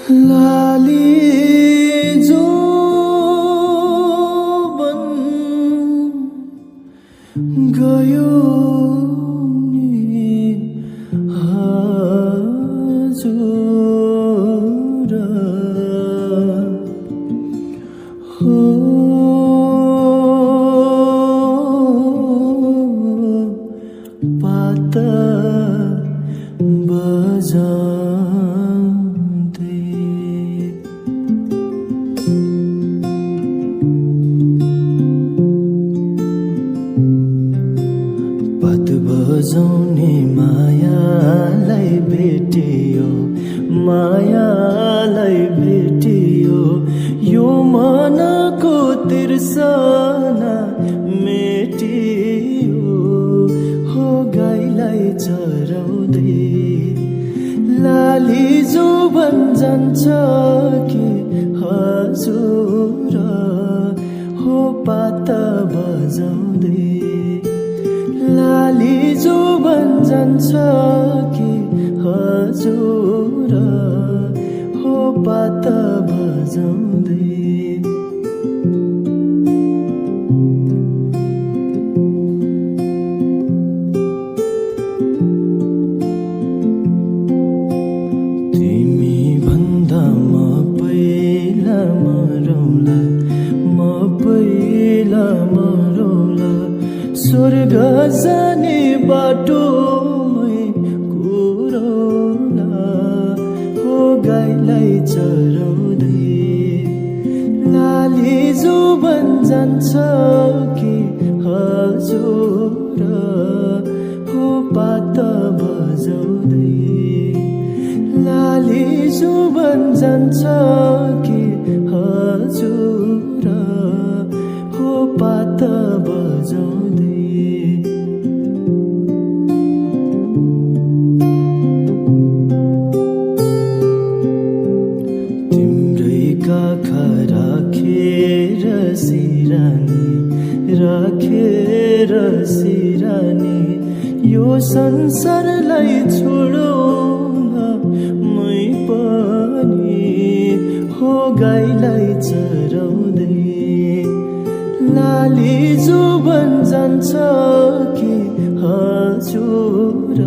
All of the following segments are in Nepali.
लाली जो बन गयो नि हजुर हो पाता बजाउँदै पात बजाउने मायालाई भेटियो मायालाई भेटियो यो मनको तिर्सना मेटियो हो गाईलाई चराउँदै लाली जो बन जान्छ कि हजुर हो पाता बजाउँदै लाली जो बन जान्छ कि हजुर हो पाता बजाउँदै मरौला स्वर्ग जाने बाटोमै कुरौला हो गाईलाई चराउँदै लाली जो बन जान्छ कि हजुर हो पाता बजाउँदै लाली जो बन जान्छ कि हजुर हो पाता बजाउँदै तिम्रै काखा राखेर सिरानी यो संसारलाई छोडौँ मै पनि हो गाईलाई चराउँदै लाली जो बन जान्छ कि हजुर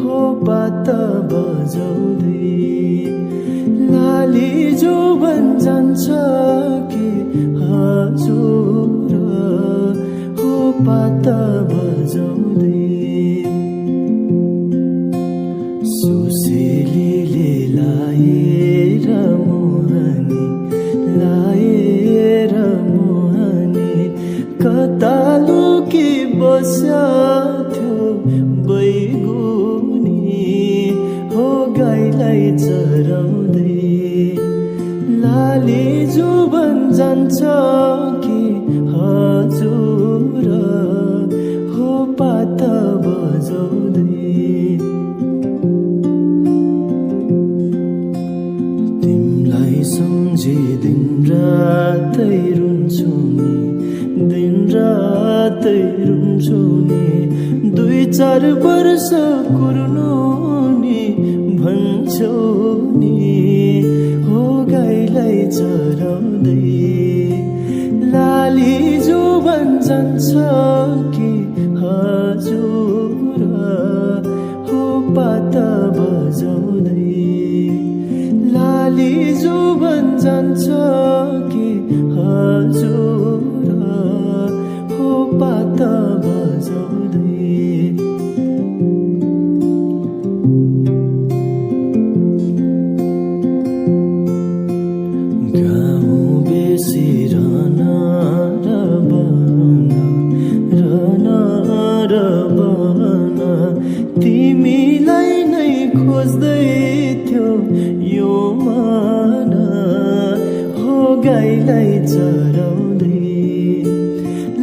हो पाता बजाउँदै लाली जो बन जान्छ कि हजुर हो पाता बजाउँदै सुसेलीले लाएर मोहनी कता लुकी बस्यो बैगुनी हो गाईलाई चराउँदै लाली जो बन जान्छ कि हजुर हो पाता बजाउँदै तिमलाई सम्झी दिन रातै रुन्छु नि 2-4 वर्ष कुर्नु नि भन्छौ नि हो गाईलाई चराउँदै लाली जो बन जान्छ कि हजुर हो पाता बजाउँदै लाली जो बन जान्छ कि हजुर हो पाता बजाउँदै गाउँ बेसी रहन र बहन तिमीलाई नै खोज्दै थियो यो मन हो गाईलाई चराउँदै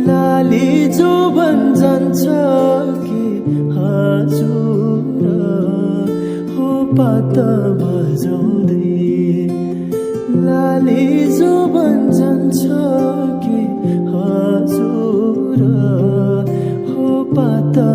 लाली जो बन जान्छ कि हजुर हो पाता बजाउँदै लाली जो बन जान्छ कि हजुर हो पाता